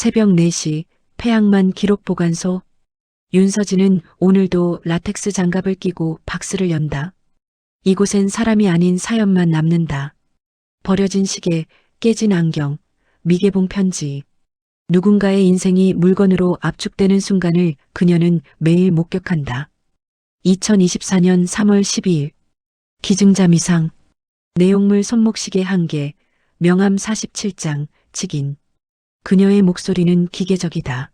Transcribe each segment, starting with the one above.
새벽 4시 폐양만 기록보관소. 윤서진은 오늘도 라텍스 장갑을 끼고 박스를 연다. 이곳엔 사람이 아닌 사연만 남는다. 버려진 시계, 깨진 안경, 미개봉 편지. 누군가의 인생이 물건으로 압축되는 순간을 그녀는 매일 목격한다. 2024년 3월 12일. 기증자 미상. 내용물 손목시계 1개, 명함 47장, 직인. 그녀의 목소리는 기계적이다.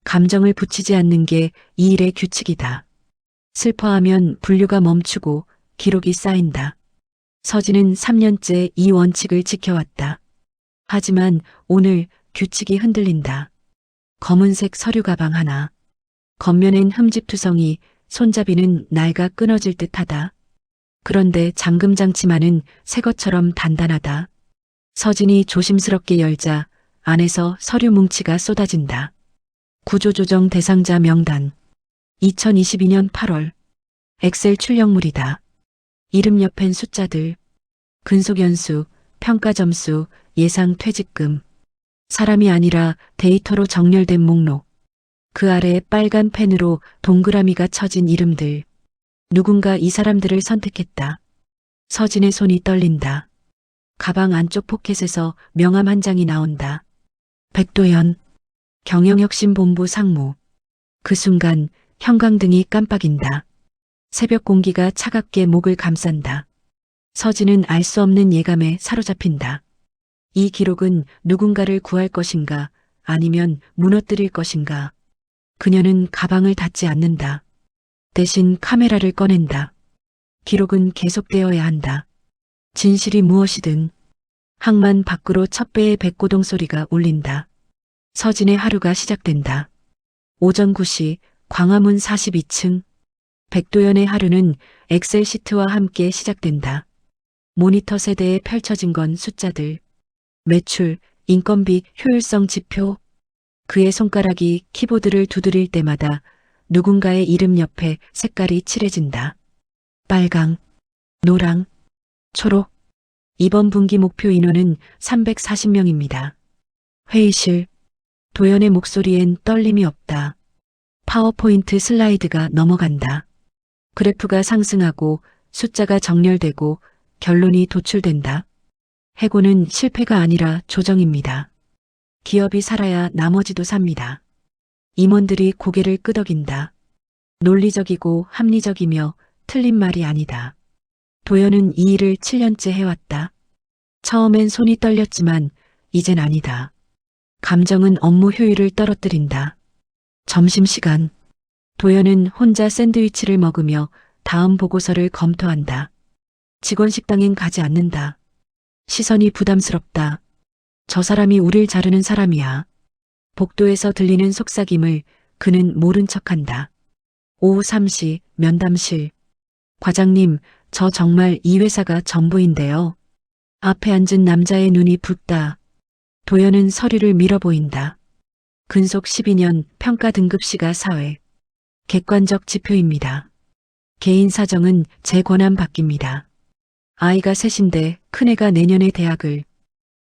감정을 붙이지 않는 게 이 일의 규칙이다. 슬퍼하면 분류가 멈추고 기록이 쌓인다. 서진은 3년째 이 원칙을 지켜왔다. 하지만 오늘 규칙이 흔들린다. 검은색 서류 가방 하나. 겉면엔 흠집투성이, 손잡이는 낡아 끊어질 듯하다. 그런데 잠금 장치만은 새 것처럼 단단하다. 서진이 조심스럽게 열자 안에서 서류 뭉치가 쏟아진다. 구조조정 대상자 명단. 2022년 8월. 엑셀 출력물이다. 이름 옆엔 숫자들. 근속연수, 평가점수, 예상 퇴직금. 사람이 아니라 데이터로 정렬된 목록. 그 아래 빨간 펜으로 동그라미가 쳐진 이름들. 누군가 이 사람들을 선택했다. 서진의 손이 떨린다. 가방 안쪽 포켓에서 명함 한 장이 나온다. 백도연, 경영혁신본부 상무. 그 순간 형광등이 깜빡인다. 새벽 공기가 차갑게 목을 감싼다. 서진은 알 수 없는 예감에 사로잡힌다. 이 기록은 누군가를 구할 것인가, 아니면 무너뜨릴 것인가. 그녀는 가방을 닫지 않는다. 대신 카메라를 꺼낸다. 기록은 계속되어야 한다. 진실이 무엇이든. 항만 밖으로 첫 배의 백고동 소리가 울린다. 서진의 하루가 시작된다. 오전 9시 광화문 42층. 백도연의 하루는 엑셀 시트와 함께 시작된다. 모니터 세대에 펼쳐진 건 숫자들. 매출, 인건비, 효율성 지표. 그의 손가락이 키보드를 두드릴 때마다 누군가의 이름 옆에 색깔이 칠해진다. 빨강, 노랑, 초록. 이번 분기 목표 인원은 340명입니다. 회의실. 도연의 목소리엔 떨림이 없다. 파워포인트 슬라이드가 넘어간다. 그래프가 상승하고 숫자가 정렬되고 결론이 도출된다. 해고는 실패가 아니라 조정입니다. 기업이 살아야 나머지도 삽니다. 임원들이 고개를 끄덕인다. 논리적이고 합리적이며 틀린 말이 아니다. 도연은 이 일을 7년째 해왔다. 처음엔 손이 떨렸지만 이젠 아니다. 감정은 업무 효율을 떨어뜨린다. 점심시간. 도연은 혼자 샌드위치를 먹으며 다음 보고서를 검토한다. 직원 식당엔 가지 않는다. 시선이 부담스럽다. 저 사람이 우릴 자르는 사람이야. 복도에서 들리는 속삭임을 그는 모른 척한다. 오후 3시 면담실. 과장님, 저 정말 이 회사가 전부인데요. 앞에 앉은 남자의 눈이 붓다. 도연은 서류를 밀어보인다. 근속 12년 평가 등급시가 4회. 객관적 지표입니다. 개인 사정은 제 권한 밖입니다. 아이가 셋인데 큰애가 내년에 대학을.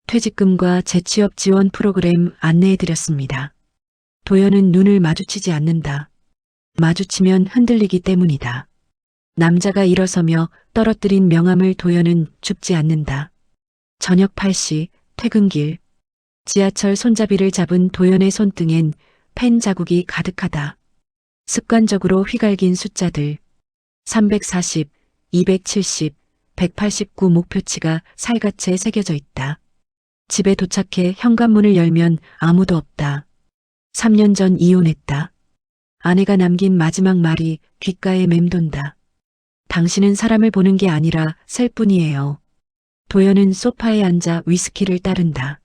퇴직금과 재취업 지원 프로그램 안내해드렸습니다. 도연은 눈을 마주치지 않는다. 마주치면 흔들리기 때문이다. 남자가 일어서며 떨어뜨린 명함을 도연은 줍지 않는다. 저녁 8시 퇴근길. 지하철 손잡이를 잡은 도연의 손등엔 펜 자국이 가득하다. 습관적으로 휘갈긴 숫자들. 340, 270, 189 목표치가 살갗에 새겨져 있다. 집에 도착해 현관문을 열면 아무도 없다. 3년 전 이혼했다. 아내가 남긴 마지막 말이 귓가에 맴돈다. 당신은 사람을 보는 게 아니라 셀 뿐이에요. 도연은 소파에 앉아 위스키를 따른다.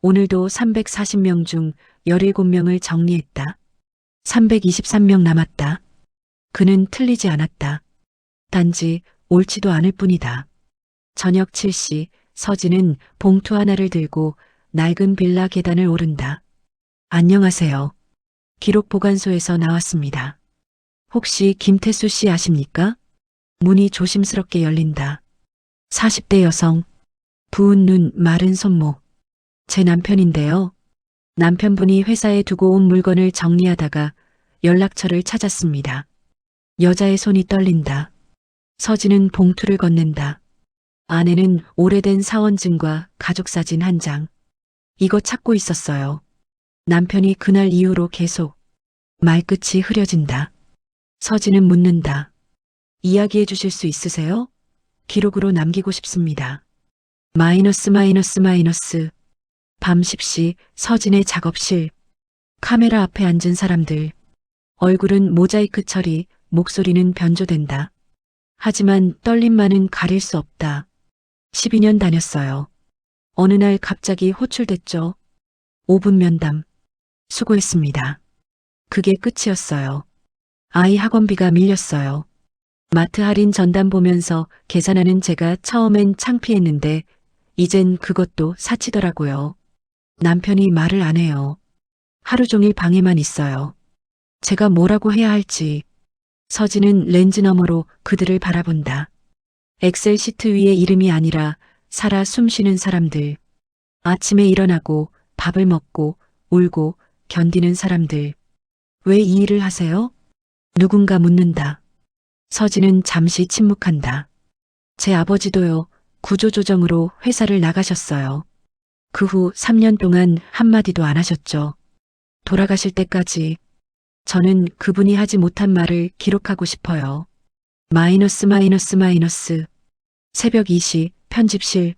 오늘도 340명 중 17명을 정리했다. 323명 남았다. 그는 틀리지 않았다. 단지 옳지도 않을 뿐이다. 저녁 7시 서진은 봉투 하나를 들고 낡은 빌라 계단을 오른다. 안녕하세요. 기록 보관소에서 나왔습니다. 혹시 김태수 씨 아십니까? 문이 조심스럽게 열린다. 40대 여성. 부은 눈, 마른 손목. 제 남편인데요. 남편분이 회사에 두고 온 물건을 정리하다가 연락처를 찾았습니다. 여자의 손이 떨린다. 서진은 봉투를 건넨다. 안에는 오래된 사원증과 가족사진 한 장. 이거 찾고 있었어요. 남편이 그날 이후로 계속. 말끝이 흐려진다. 서진은 묻는다. 이야기해 주실 수 있으세요? 기록으로 남기고 싶습니다. 마이너스 마이너스 마이너스. 밤 10시 서진의 작업실. 카메라 앞에 앉은 사람들. 얼굴은 모자이크 처리, 목소리는 변조된다. 하지만 떨림만은 가릴 수 없다. 12년 다녔어요. 어느 날 갑자기 호출됐죠. 5분 면담. 수고했습니다. 그게 끝이었어요. 아이 학원비가 밀렸어요. 마트 할인 전담 보면서 계산하는 제가 처음엔 창피했는데 이젠 그것도 사치더라고요. 남편이 말을 안 해요. 하루 종일 방에만 있어요. 제가 뭐라고 해야 할지. 서진은 렌즈 너머로 그들을 바라본다. 엑셀 시트 위에 이름이 아니라 살아 숨쉬는 사람들. 아침에 일어나고 밥을 먹고 울고 견디는 사람들. 왜 이 일을 하세요? 누군가 묻는다. 서진은 잠시 침묵한다. 제 아버지도요, 구조조정으로 회사를 나가셨어요. 그 후 3년 동안 한마디도 안 하셨죠. 돌아가실 때까지. 저는 그분이 하지 못한 말을 기록하고 싶어요. 마이너스 마이너스 마이너스. 새벽 2시 편집실.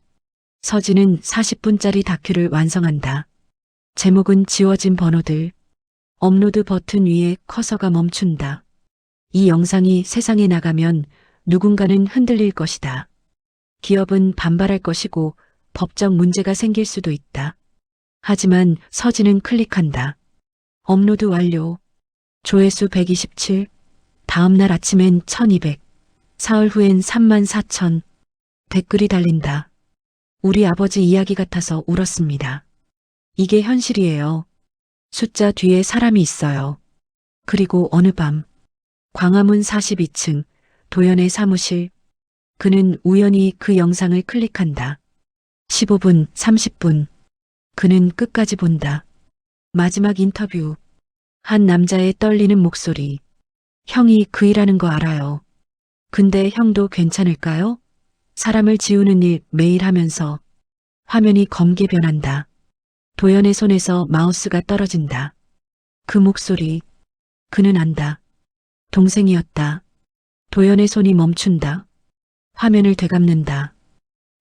서진은 40분짜리 다큐를 완성한다. 제목은 지워진 번호들. 업로드 버튼 위에 커서가 멈춘다. 이 영상이 세상에 나가면 누군가는 흔들릴 것이다. 기업은 반발할 것이고 법적 문제가 생길 수도 있다. 하지만 서진은 클릭한다. 업로드 완료. 조회수 127. 다음날 아침엔 1200. 사흘 후엔 34,000. 댓글이 달린다. 우리 아버지 이야기 같아서 울었습니다. 이게 현실이에요. 숫자 뒤에 사람이 있어요. 그리고 어느 밤 광화문 42층 도연의 사무실. 그는 우연히 그 영상을 클릭한다. 15분, 30분. 그는 끝까지 본다. 마지막 인터뷰. 한 남자의 떨리는 목소리. 형이 그 일하는 거 알아요. 근데 형도 괜찮을까요? 사람을 지우는 일 매일 하면서. 화면이 검게 변한다. 도연의 손에서 마우스가 떨어진다. 그 목소리. 그는 안다. 동생이었다. 도연의 손이 멈춘다. 화면을 되감는다.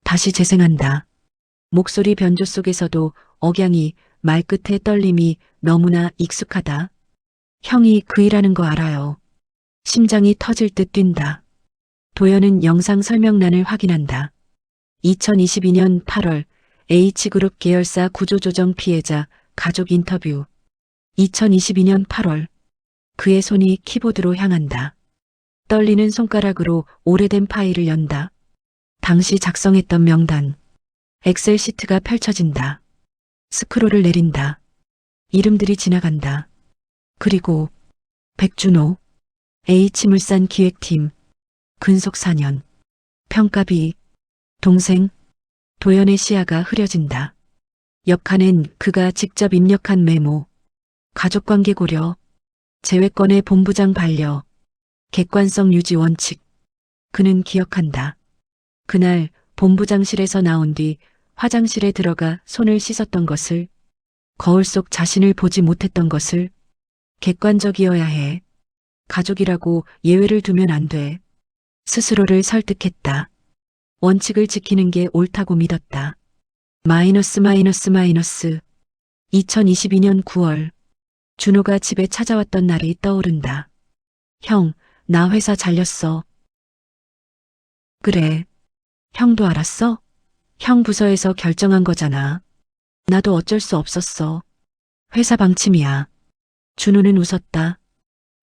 다시 재생한다. 목소리 변조 속에서도 억양이, 말끝의 떨림이 너무나 익숙하다. 형이 그 일하는 거 알아요. 심장이 터질 듯 뛴다. 도연은 영상 설명란을 확인한다. 2022년 8월 H그룹 계열사 구조조정 피해자 가족 인터뷰. 2022년 8월 그의 손이 키보드로 향한다. 떨리는 손가락으로 오래된 파일을 연다. 당시 작성했던 명단. 엑셀 시트가 펼쳐진다. 스크롤을 내린다. 이름들이 지나간다. 그리고 백준호, H물산 기획팀, 근속 4년, 평가비, 동생, 도연의 시야가 흐려진다. 옆칸엔 그가 직접 입력한 메모, 가족관계 고려, 재외권의 본부장 반려, 객관성 유지 원칙. 그는 기억한다. 그날 본부장실에서 나온 뒤 화장실에 들어가 손을 씻었던 것을, 거울 속 자신을 보지 못했던 것을. 객관적이어야 해. 가족이라고 예외를 두면 안 돼. 스스로를 설득했다. 원칙을 지키는 게 옳다고 믿었다. 마이너스 마이너스 마이너스. 2022년 9월. 준호가 집에 찾아왔던 날이 떠오른다. 형, 나 회사 잘렸어. 그래. 형도 알았어? 형 부서에서 결정한 거잖아. 나도 어쩔 수 없었어. 회사 방침이야. 준호는 웃었다.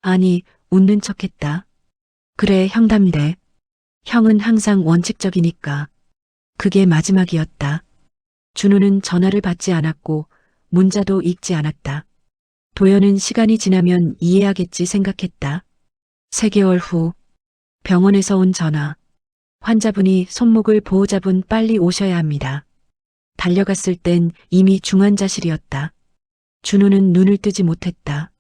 아니, 웃는 척했다. 그래, 형답네. 형은 항상 원칙적이니까. 그게 마지막이었다. 준호는 전화를 받지 않았고 문자도 읽지 않았다. 도연은 시간이 지나면 이해하겠지 생각했다. 3개월 후 병원에서 온 전화. 환자분이 손목을 보호자분 빨리 오셔야 합니다. 달려갔을 땐 이미 중환자실이었다. 준호는 눈을 뜨지 못했다.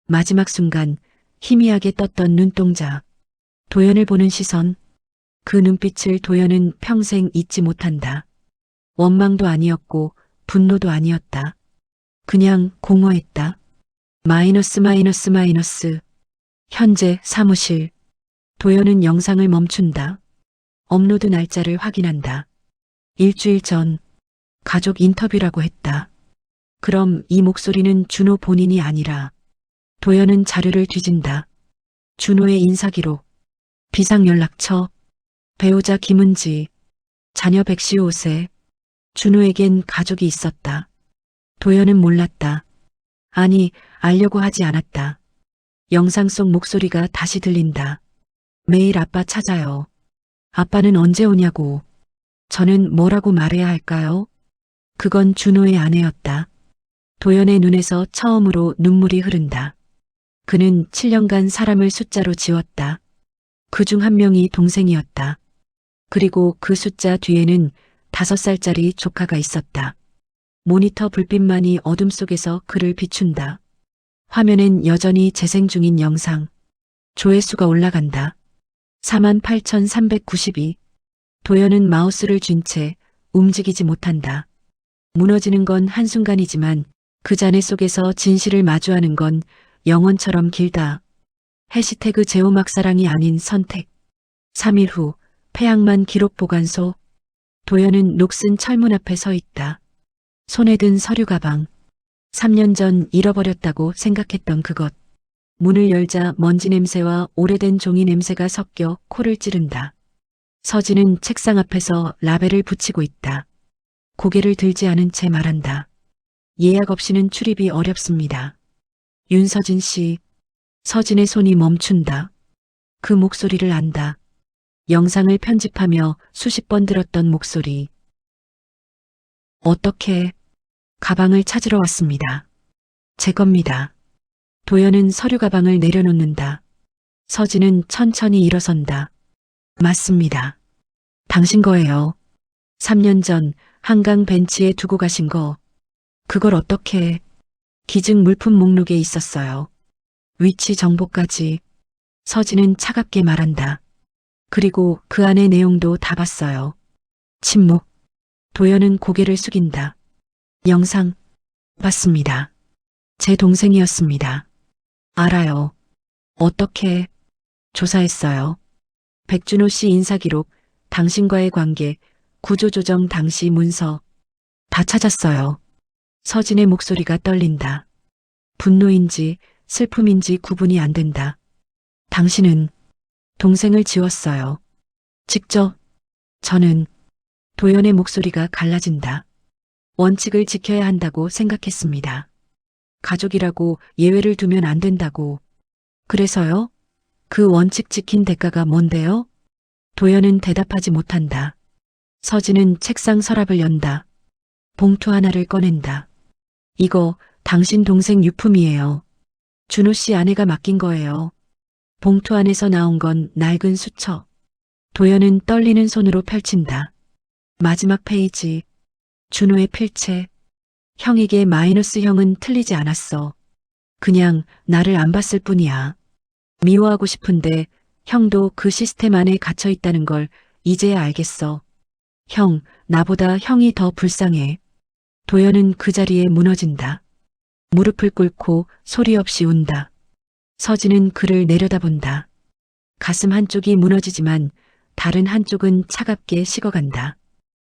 마지막 순간 희미하게 떴던 눈동자, 도연을 보는 시선, 그 눈빛을 도연은 평생 잊지 못한다. 원망도 아니었고 분노도 아니었다. 그냥 공허했다. 마이너스 마이너스 마이너스. 현재 사무실. 도연은 영상을 멈춘다. 업로드 날짜를 확인한다. 일주일 전 가족 인터뷰라고 했다. 그럼 이 목소리는 준호 본인이 아니라. 도연은 자료를 뒤진다. 준호의 인사기록, 비상연락처, 배우자 김은지, 자녀 115세. 준호에겐 가족이 있었다. 도연은 몰랐다. 아니, 알려고 하지 않았다. 영상 속 목소리가 다시 들린다. 매일 아빠 찾아요. 아빠는 언제 오냐고. 저는 뭐라고 말해야 할까요? 그건 준호의 아내였다. 도연의 눈에서 처음으로 눈물이 흐른다. 그는 7년간 사람을 숫자로 지웠다. 그 중 한 명이 동생이었다. 그리고 그 숫자 뒤에는 5살짜리 조카가 있었다. 모니터 불빛만이 어둠 속에서 그를 비춘다. 화면엔 여전히 재생 중인 영상. 조회수가 올라간다. 48,392. 도연은 마우스를 쥔 채 움직이지 못한다. 무너지는 건 한순간이지만 그 잔해 속에서 진실을 마주하는 건 영원처럼 길다. 해시태그 제오막사랑이 아닌 선택. 3일 후 폐양만 기록 보관소. 도연은 녹슨 철문 앞에 서 있다. 손에 든 서류 가방. 3년 전 잃어버렸다고 생각했던 그것. 문을 열자 먼지 냄새와 오래된 종이 냄새가 섞여 코를 찌른다. 서진은 책상 앞에서 라벨을 붙이고 있다. 고개를 들지 않은 채 말한다. 예약 없이는 출입이 어렵습니다. 윤서진 씨. 서진의 손이 멈춘다. 그 목소리를 안다. 영상을 편집하며 수십 번 들었던 목소리. 어떻게? 가방을 찾으러 왔습니다. 제 겁니다. 도연은 서류 가방을 내려놓는다. 서진은 천천히 일어선다. 맞습니다. 당신 거예요. 3년 전 한강 벤치에 두고 가신 거. 그걸 어떻게? 기증 물품 목록에 있었어요. 위치 정보까지. 서진은 차갑게 말한다. 그리고 그 안의 내용도 다 봤어요. 침묵. 도연은 고개를 숙인다. 영상 봤습니다. 제 동생이었습니다. 알아요. 어떻게? 조사했어요. 백준호 씨 인사기록, 당신과의 관계, 구조조정 당시 문서 다 찾았어요. 서진의 목소리가 떨린다. 분노인지 슬픔인지 구분이 안 된다. 당신은 동생을 지웠어요. 직접. 저는. 도연의 목소리가 갈라진다. 원칙을 지켜야 한다고 생각했습니다. 가족이라고 예외를 두면 안 된다고. 그래서요? 그 원칙 지킨 대가가 뭔데요? 도연은 대답하지 못한다. 서진은 책상 서랍을 연다. 봉투 하나를 꺼낸다. 이거 당신 동생 유품이에요. 준호 씨 아내가 맡긴 거예요. 봉투 안에서 나온 건 낡은 수첩. 도연은 떨리는 손으로 펼친다. 마지막 페이지. 준호의 필체. 형에게 마이너스 형은 틀리지 않았어. 그냥 나를 안 봤을 뿐이야. 미워하고 싶은데 형도 그 시스템 안에 갇혀 있다는 걸 이제야 알겠어. 형, 나보다 형이 더 불쌍해. 도연은 그 자리에 무너진다. 무릎을 꿇고 소리 없이 운다. 서진은 그를 내려다본다. 가슴 한쪽이 무너지지만 다른 한쪽은 차갑게 식어간다.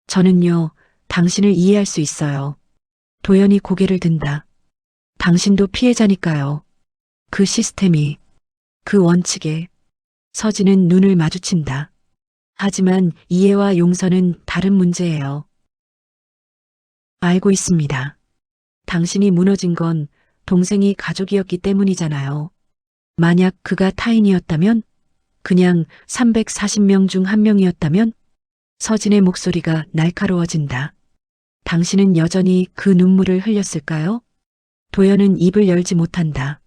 저는요, 당신을 이해할 수 있어요. 도연이 고개를 든다. 당신도 피해자니까요. 그 시스템이, 그 원칙에. 서진은 눈을 마주친다. 하지만 이해와 용서는 다른 문제예요. 알고 있습니다. 당신이 무너진 건 동생이 가족이었기 때문이잖아요. 만약 그가 타인이었다면? 그냥 340명 중 한 명이었다면? 서진의 목소리가 날카로워진다. 당신은 여전히 그 눈물을 흘렸을까요? 도연은 입을 열지 못한다.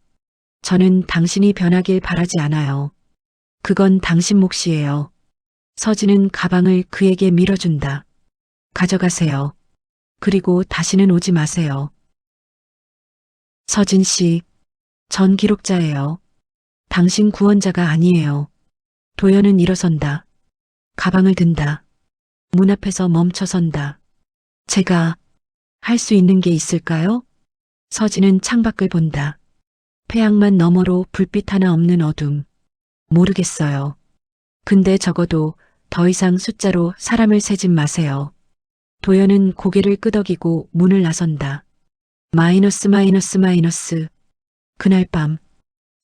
저는 당신이 변하길 바라지 않아요. 그건 당신 몫이에요. 서진은 가방을 그에게 밀어준다. 가져가세요. 그리고 다시는 오지 마세요. 서진 씨, 전 기록자예요. 당신 구원자가 아니에요. 도연은 일어선다. 가방을 든다. 문 앞에서 멈춰선다. 제가 할 수 있는 게 있을까요? 서진은 창밖을 본다. 태양만 너머로 불빛 하나 없는 어둠. 모르겠어요. 근데 적어도 더 이상 숫자로 사람을 세진 마세요. 도연은 고개를 끄덕이고 문을 나선다. 마이너스 마이너스 마이너스. 그날 밤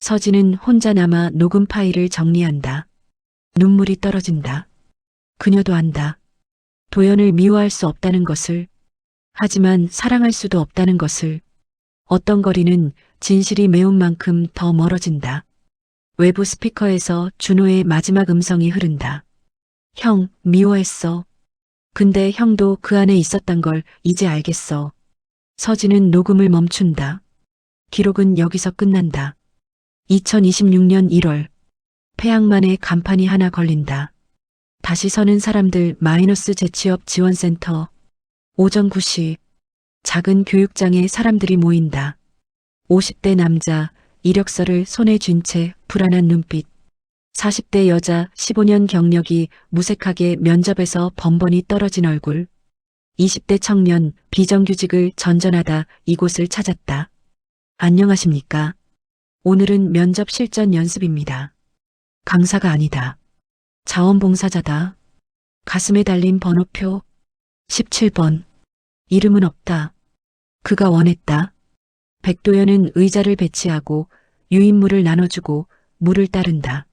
서진은 혼자 남아 녹음 파일을 정리한다. 눈물이 떨어진다. 그녀도 안다. 도연을 미워할 수 없다는 것을, 하지만 사랑할 수도 없다는 것을. 어떤 거리는 진실이 매운 만큼 더 멀어진다. 외부 스피커에서 준호의 마지막 음성이 흐른다. 형, 미워했어. 근데 형도 그 안에 있었단 걸 이제 알겠어. 서진은 녹음을 멈춘다. 기록은 여기서 끝난다. 2026년 1월. 폐양만에 간판이 하나 걸린다. 다시 서는 사람들 마이너스 재취업 지원센터. 오전 9시. 작은 교육장에 사람들이 모인다. 50대 남자, 이력서를 손에 쥔 채 불안한 눈빛. 40대 여자 15년 경력이 무색하게 면접에서 번번이 떨어진 얼굴. 20대 청년 비정규직을 전전하다 이곳을 찾았다. 안녕하십니까? 오늘은 면접 실전 연습입니다. 강사가 아니다. 자원봉사자다. 가슴에 달린 번호표 17번. 이름은 없다. 그가 원했다. 백도연은 의자를 배치하고 유인물을 나눠주고 물을 따른다.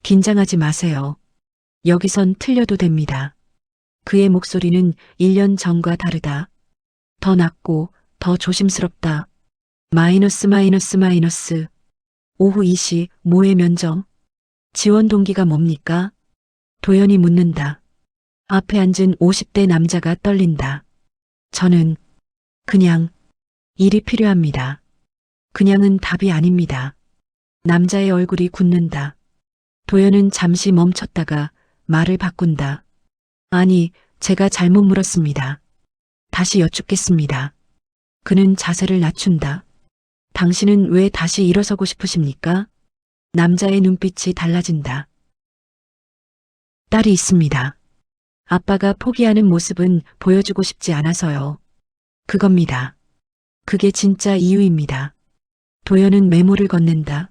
긴장하지 마세요. 여기선 틀려도 됩니다. 그의 목소리는 1년 전과 다르다. 더 낮고 더 조심스럽다. 마이너스 마이너스 마이너스. 오후 2시 모의 면접. 지원 동기가 뭡니까? 도연이 묻는다. 앞에 앉은 50대 남자가 떨린다. 저는 그냥 일이 필요합니다. 그냥은 답이 아닙니다. 남자의 얼굴이 굳는다. 도연은 잠시 멈췄다가 말을 바꾼다. 아니, 제가 잘못 물었습니다. 다시 여쭙겠습니다. 그는 자세를 낮춘다. 당신은 왜 다시 일어서고 싶으십니까? 남자의 눈빛이 달라진다. 딸이 있습니다. 아빠가 포기하는 모습은 보여주고 싶지 않아서요. 그겁니다. 그게 진짜 이유입니다. 도연은 메모를 건넨다.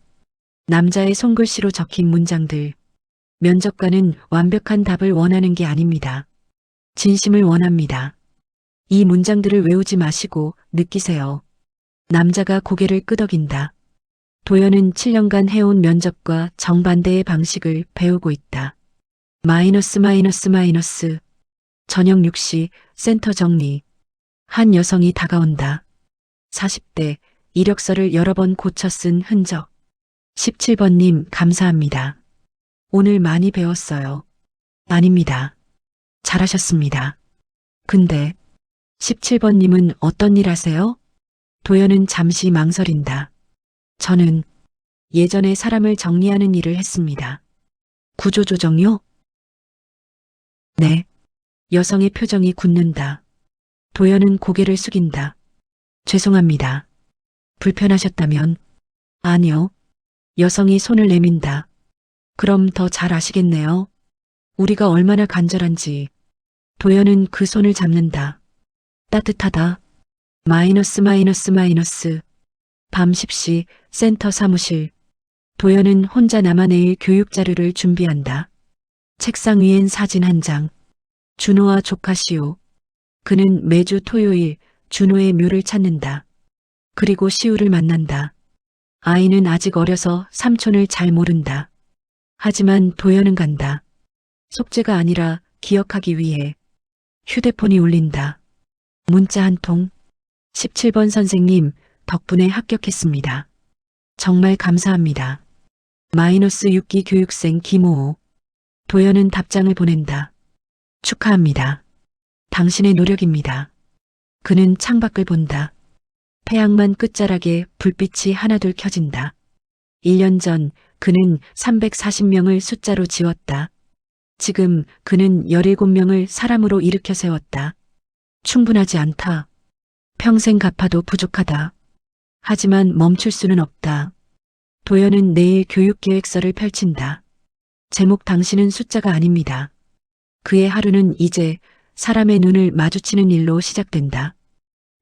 남자의 손글씨로 적힌 문장들. 면접관은 완벽한 답을 원하는 게 아닙니다. 진심을 원합니다. 이 문장들을 외우지 마시고 느끼세요. 남자가 고개를 끄덕인다. 도연은 7년간 해온 면접과 정반대의 방식을 배우고 있다. 마이너스 마이너스 마이너스. 저녁 6시 센터 정리. 한 여성이 다가온다. 40대 이력서를 여러 번 고쳐 쓴 흔적. 17번님 감사합니다. 오늘 많이 배웠어요. 아닙니다. 잘하셨습니다. 근데 17번님은 어떤 일 하세요? 도연은 잠시 망설인다. 저는 예전에 사람을 정리하는 일을 했습니다. 구조조정요? 네. 여성의 표정이 굳는다. 도연은 고개를 숙인다. 죄송합니다. 불편하셨다면? 아니요. 여성이 손을 내민다. 그럼 더 잘 아시겠네요. 우리가 얼마나 간절한지. 도연은 그 손을 잡는다. 따뜻하다. 마이너스 마이너스 마이너스. 밤 10시 센터 사무실. 도연은 혼자 남아내일 교육 자료를 준비한다. 책상 위엔 사진 한 장. 준호와 조카 시우. 그는 매주 토요일 준호의 묘를 찾는다. 그리고 시우를 만난다. 아이는 아직 어려서 삼촌을 잘 모른다. 하지만 도연은 간다. 속죄가 아니라 기억하기 위해. 휴대폰이 울린다. 문자 한 통. 17번 선생님, 덕분에 합격했습니다. 정말 감사합니다. 마이너스 6기 교육생 김호호. 도연은 답장을 보낸다. 축하합니다. 당신의 노력입니다. 그는 창밖을 본다. 태양만 끝자락에 불빛이 하나둘 켜진다. 1년 전 그는 340명을 숫자로 지웠다. 지금 그는 17명을 사람으로 일으켜 세웠다. 충분하지 않다. 평생 갚아도 부족하다. 하지만 멈출 수는 없다. 도연은 내일 교육계획서를 펼친다. 제목 당신은 숫자가 아닙니다. 그의 하루는 이제 사람의 눈을 마주치는 일로 시작된다.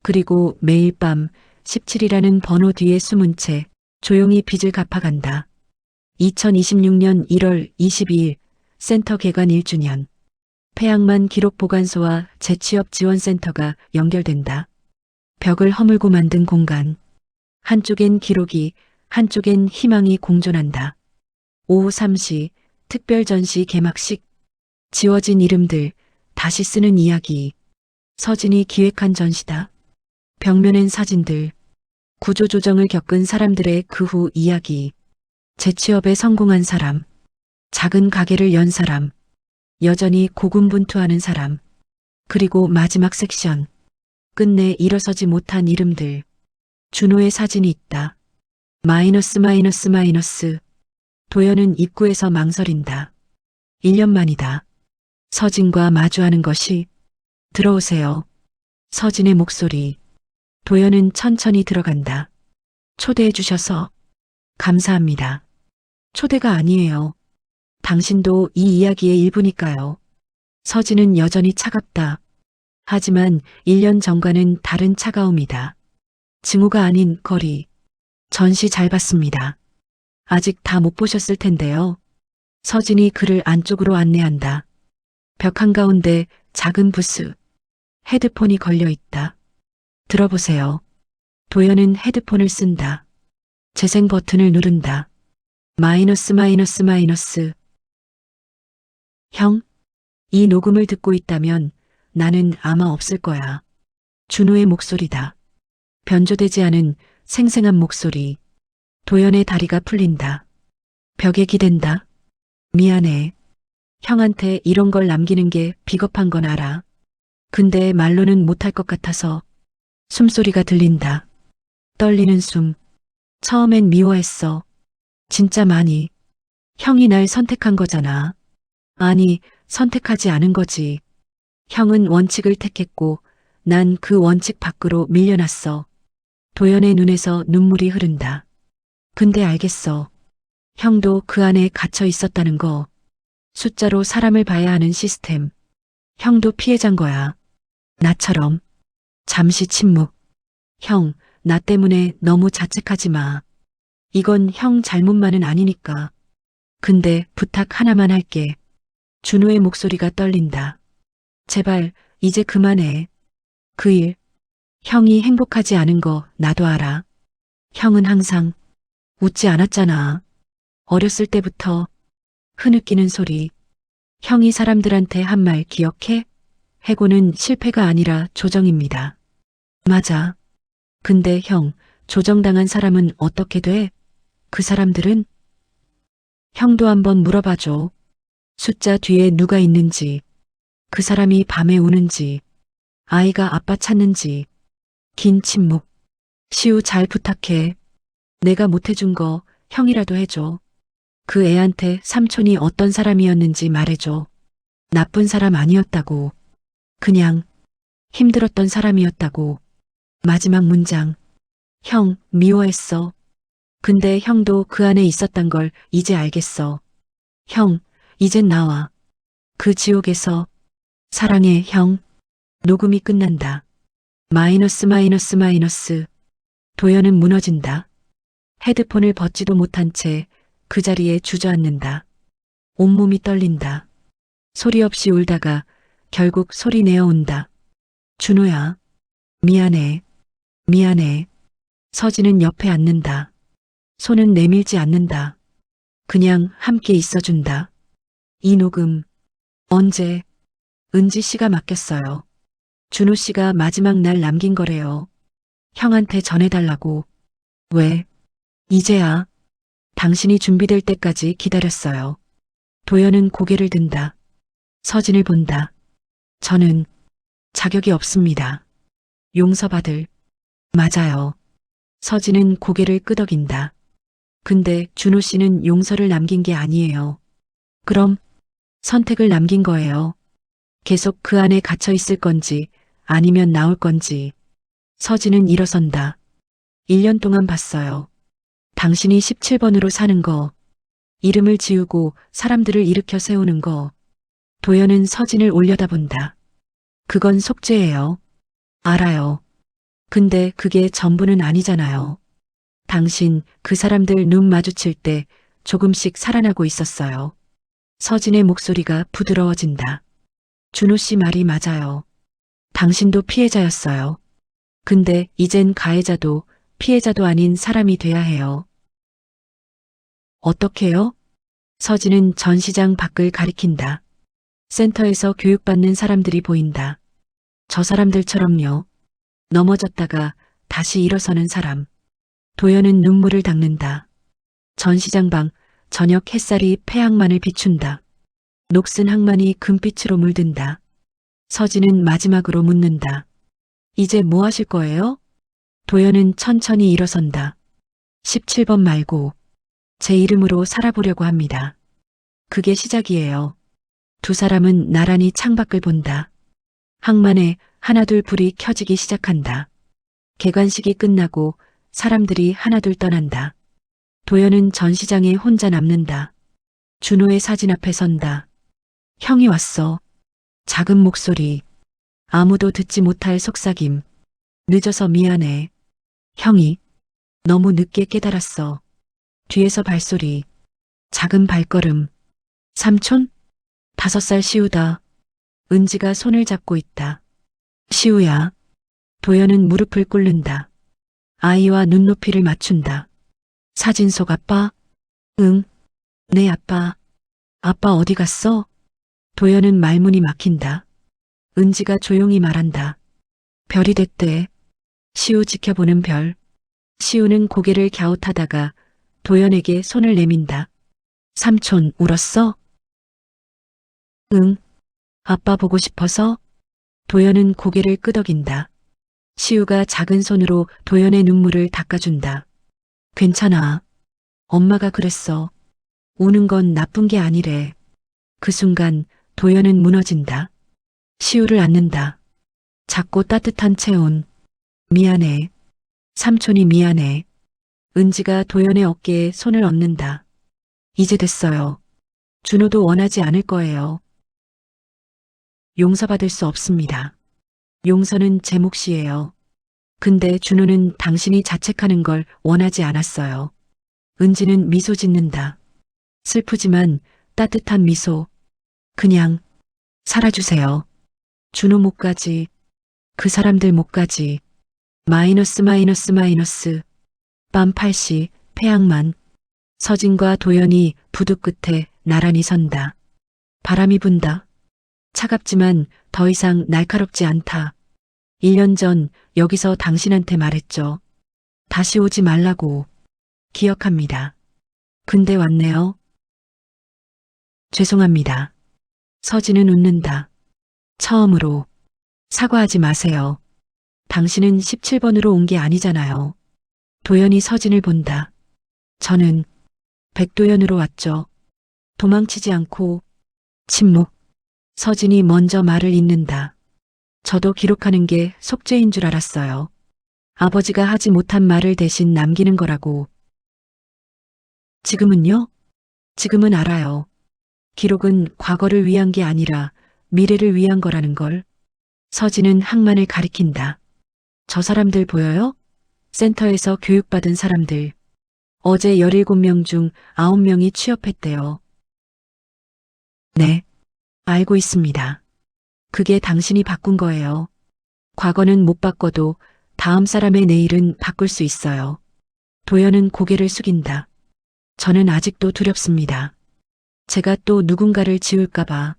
그리고 매일 밤 17이라는 번호 뒤에 숨은 채 조용히 빚을 갚아간다. 2026년 1월 22일 센터 개관 1주년. 폐양만 기록보관소와 재취업 지원센터가 연결된다. 벽을 허물고 만든 공간. 한쪽엔 기록이, 한쪽엔 희망이 공존한다. 오후 3시 특별 전시 개막식. 지워진 이름들, 다시 쓰는 이야기. 서진이 기획한 전시다. 벽면엔 사진들. 구조조정을 겪은 사람들의 그 후 이야기. 재취업에 성공한 사람. 작은 가게를 연 사람. 여전히 고군분투하는 사람. 그리고 마지막 섹션. 끝내 일어서지 못한 이름들. 준호의 사진이 있다. 마이너스 마이너스 마이너스. 도연은 입구에서 망설인다. 1년 만이다. 서진과 마주하는 것이. 들어오세요. 서진의 목소리. 도연은 천천히 들어간다. 초대해 주셔서 감사합니다. 초대가 아니에요. 당신도 이 이야기의 일부니까요. 서진은 여전히 차갑다. 하지만 1년 전과는 다른 차가움이다. 증오가 아닌 거리. 전시 잘 봤습니다. 아직 다 못 보셨을 텐데요. 서진이 그를 안쪽으로 안내한다. 벽 한가운데 작은 부스. 헤드폰이 걸려 있다. 들어보세요. 도연은 헤드폰을 쓴다. 재생 버튼을 누른다. 마이너스 마이너스 마이너스. 형, 이 녹음을 듣고 있다면 나는 아마 없을 거야. 준호의 목소리다. 변조되지 않은 생생한 목소리. 도연의 다리가 풀린다. 벽에 기댄다. 미안해. 형한테 이런 걸 남기는 게 비겁한 건 알아. 근데 말로는 못할 것 같아서. 숨소리가 들린다. 떨리는 숨. 처음엔 미워했어. 진짜 많이. 형이 날 선택한 거잖아. 아니, 선택하지 않은 거지. 형은 원칙을 택했고 난 그 원칙 밖으로 밀려났어. 도연의 눈에서 눈물이 흐른다. 근데 알겠어. 형도 그 안에 갇혀 있었다는 거. 숫자로 사람을 봐야 하는 시스템. 형도 피해자인 거야. 나처럼. 잠시 침묵. 형, 나 때문에 너무 자책하지 마. 이건 형 잘못만은 아니니까. 근데 부탁 하나만 할게. 준호의 목소리가 떨린다. 제발, 이제 그만해. 그 일. 형이 행복하지 않은 거 나도 알아. 형은 항상 웃지 않았잖아. 어렸을 때부터. 흐느끼는 소리. 형이 사람들한테 한 말 기억해? 해고는 실패가 아니라 조정입니다. 맞아. 근데 형, 조정당한 사람은 어떻게 돼? 그 사람들은? 형도 한번 물어봐줘. 숫자 뒤에 누가 있는지. 그 사람이 밤에 우는지. 아이가 아빠 찾는지. 긴 침묵. 시우 잘 부탁해. 내가 못해준 거 형이라도 해줘. 그 애한테 삼촌이 어떤 사람이었는지 말해줘. 나쁜 사람 아니었다고. 그냥 힘들었던 사람이었다고. 마지막 문장. 형, 미워했어. 근데 형도 그 안에 있었단 걸 이제 알겠어. 형, 이젠 나와. 그 지옥에서. 사랑해, 형. 녹음이 끝난다. 마이너스 마이너스 마이너스. 도연은 무너진다. 헤드폰을 벗지도 못한 채 그 자리에 주저앉는다. 온몸이 떨린다. 소리 없이 울다가 결국 소리 내어 온다. 준호야. 미안해. 미안해. 서진은 옆에 앉는다. 손은 내밀지 않는다. 그냥 함께 있어준다. 이 녹음. 언제? 은지 씨가 맡겼어요. 준호 씨가 마지막 날 남긴 거래요. 형한테 전해달라고. 왜? 이제야. 당신이 준비될 때까지 기다렸어요. 도연은 고개를 든다. 서진을 본다. 저는 자격이 없습니다. 용서받을. 맞아요. 서진은 고개를 끄덕인다. 근데 준호 씨는 용서를 남긴 게 아니에요. 그럼 선택을 남긴 거예요. 계속 그 안에 갇혀 있을 건지 아니면 나올 건지. 서진은 일어선다. 1년 동안 봤어요. 당신이 17번으로 사는 거, 이름을 지우고 사람들을 일으켜 세우는 거. 도연은 서진을 올려다본다. 그건 속죄예요. 알아요. 근데 그게 전부는 아니잖아요. 당신 그 사람들 눈 마주칠 때 조금씩 살아나고 있었어요. 서진의 목소리가 부드러워진다. 준호 씨 말이 맞아요. 당신도 피해자였어요. 근데 이젠 가해자도 피해자도 아닌 사람이 돼야 해요. 어떻게요? 서진은 전시장 밖을 가리킨다. 센터에서 교육받는 사람들이 보인다. 저 사람들처럼요. 넘어졌다가 다시 일어서는 사람. 도연은 눈물을 닦는다. 전시장 방, 저녁 햇살이 폐항만을 비춘다. 녹슨 항만이 금빛으로 물든다. 서진은 마지막으로 묻는다. 이제 뭐 하실 거예요? 도연은 천천히 일어선다. 17번 말고 제 이름으로 살아보려고 합니다. 그게 시작이에요. 두 사람은 나란히 창밖을 본다. 항만에 하나둘 불이 켜지기 시작한다. 개관식이 끝나고 사람들이 하나둘 떠난다. 도연은 전시장에 혼자 남는다. 준호의 사진 앞에 선다. 형이 왔어. 작은 목소리. 아무도 듣지 못할 속삭임. 늦어서 미안해. 형이 너무 늦게 깨달았어. 뒤에서 발소리. 작은 발걸음. 삼촌? 5살 시우다. 은지가 손을 잡고 있다. 시우야. 도연은 무릎을 꿇는다. 아이와 눈높이를 맞춘다. 사진 속 아빠? 응. 내 아빠. 아빠 어디 갔어? 도연은 말문이 막힌다. 은지가 조용히 말한다. 별이 됐대. 시우 지켜보는 별. 시우는 고개를 갸웃하다가 도연에게 손을 내민다. 삼촌 울었어? 응. 아빠 보고 싶어서? 도연은 고개를 끄덕인다. 시우가 작은 손으로 도연의 눈물을 닦아준다. 괜찮아. 엄마가 그랬어. 우는 건 나쁜 게 아니래. 그 순간 도연은 무너진다. 시우를 안는다. 작고 따뜻한 체온. 미안해. 삼촌이 미안해. 은지가 도연의 어깨에 손을 얹는다. 이제 됐어요. 준호도 원하지 않을 거예요. 용서받을 수 없습니다. 용서는 제 몫이에요. 근데 준호는 당신이 자책하는 걸 원하지 않았어요. 은지는 미소 짓는다. 슬프지만 따뜻한 미소. 그냥 살아주세요. 준호 목까지. 그 사람들 목까지. 마이너스 마이너스 마이너스. 밤 8시 폐양만. 서진과 도연이 부두 끝에 나란히 선다. 바람이 분다. 차갑지만 더 이상 날카롭지 않다. 1년 전 여기서 당신한테 말했죠. 다시 오지 말라고. 기억합니다. 근데 왔네요. 죄송합니다. 서진은 웃는다. 처음으로. 사과하지 마세요. 당신은 17번으로 온 게 아니잖아요. 도연이 서진을 본다. 저는 백도연으로 왔죠. 도망치지 않고. 침묵. 서진이 먼저 말을 잇는다. 저도 기록하는 게 속죄인 줄 알았어요. 아버지가 하지 못한 말을 대신 남기는 거라고. 지금은요? 지금은 알아요. 기록은 과거를 위한 게 아니라 미래를 위한 거라는 걸. 서진은 항만을 가리킨다. 저 사람들 보여요? 센터에서 교육받은 사람들. 어제 17명 중 9명이 취업했대요. 네, 알고 있습니다. 그게 당신이 바꾼 거예요. 과거는 못 바꿔도 다음 사람의 내일은 바꿀 수 있어요. 도연은 고개를 숙인다. 저는 아직도 두렵습니다. 제가 또 누군가를 지울까봐.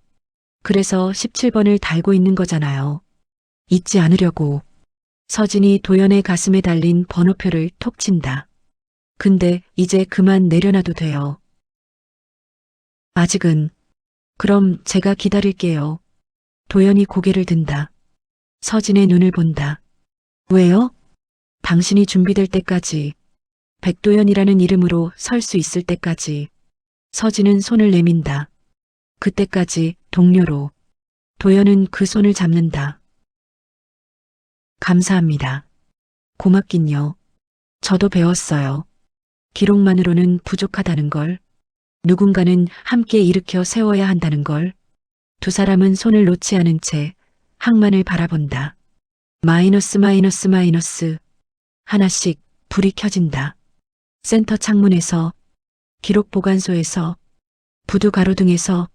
그래서 17번을 달고 있는 거잖아요. 잊지 않으려고. 서진이 도연의 가슴에 달린 번호표를 톡 친다. 근데 이제 그만 내려놔도 돼요. 아직은. 그럼 제가 기다릴게요. 도연이 고개를 든다. 서진의 눈을 본다. 왜요? 당신이 준비될 때까지. 백도연이라는 이름으로 설 수 있을 때까지. 서진은 손을 내민다. 그때까지 동료로. 도연은 그 손을 잡는다. 감사합니다. 고맙긴요. 저도 배웠어요. 기록만으로는 부족하다는 걸. 누군가는 함께 일으켜 세워야 한다는 걸. 두 사람은 손을 놓지 않은 채 항만을 바라본다. 마이너스 마이너스 마이너스. 하나씩 불이 켜진다. 센터 창문에서, 기록 보관소에서, 부두 가로등에서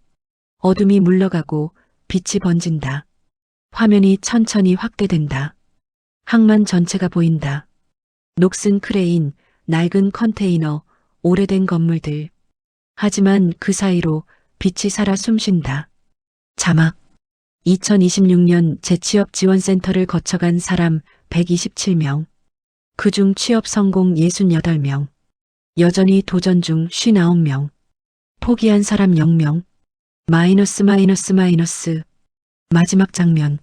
어둠이 물러가고 빛이 번진다. 화면이 천천히 확대된다. 항만 전체가 보인다. 녹슨 크레인, 낡은 컨테이너, 오래된 건물들. 하지만 그 사이로 빛이 살아 숨쉰다. 자막. 2026년 재취업지원센터를 거쳐간 사람 127명. 그중 취업 성공 68명. 여전히 도전 중 59명. 포기한 사람 0명. 마이너스 마이너스 마이너스. 마지막 장면.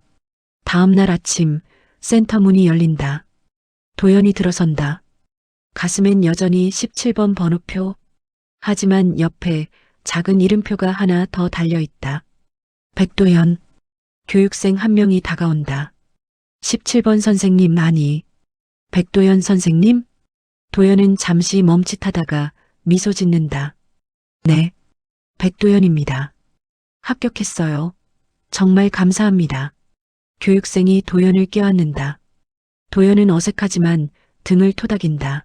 다음 날 아침 센터 문이 열린다. 도연이 들어선다. 가슴엔 여전히 17번 번호표. 하지만 옆에 작은 이름표가 하나 더 달려있다. 백도연. 교육생 한 명이 다가온다. 17번 선생님 아니. 백도연 선생님? 도연은 잠시 멈칫하다가 미소 짓는다. 네. 백도연입니다. 합격했어요. 정말 감사합니다. 교육생이 도연을 껴안는다. 도연은 어색하지만 등을 토닥인다.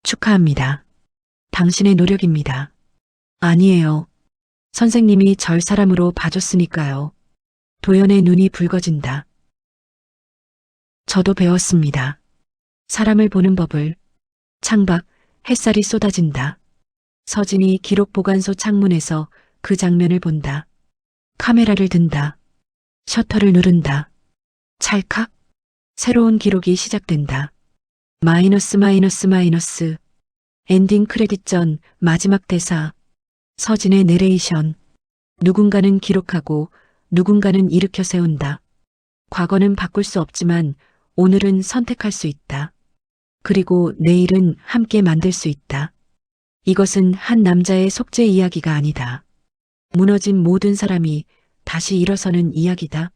축하합니다. 당신의 노력입니다. 아니에요. 선생님이 절 사람으로 봐줬으니까요. 도연의 눈이 붉어진다. 저도 배웠습니다. 사람을 보는 법을. 창밖 햇살이 쏟아진다. 서진이 기록 보관소 창문에서 그 장면을 본다. 카메라를 든다. 셔터를 누른다. 찰칵. 새로운 기록이 시작된다. 마이너스 마이너스 마이너스. 엔딩 크레딧 전 마지막 대사. 서진의 내레이션. 누군가는 기록하고 누군가는 일으켜 세운다. 과거는 바꿀 수 없지만 오늘은 선택할 수 있다. 그리고 내일은 함께 만들 수 있다. 이것은 한 남자의 속죄 이야기가 아니다. 무너진 모든 사람이 다시 일어서는 이야기다.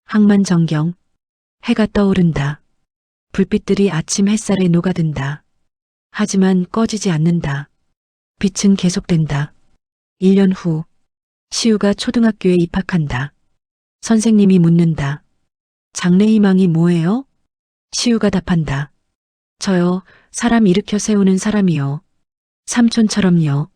항만정경. 해가 떠오른다. 불빛들이 아침 햇살에 녹아든다. 하지만 꺼지지 않는다. 빛은 계속된다. 1년 후 시우가 초등학교에 입학한다. 선생님이 묻는다. 장래희망이 뭐예요? 시우가 답한다. 저요, 사람 일으켜 세우는 사람이요. 삼촌처럼요.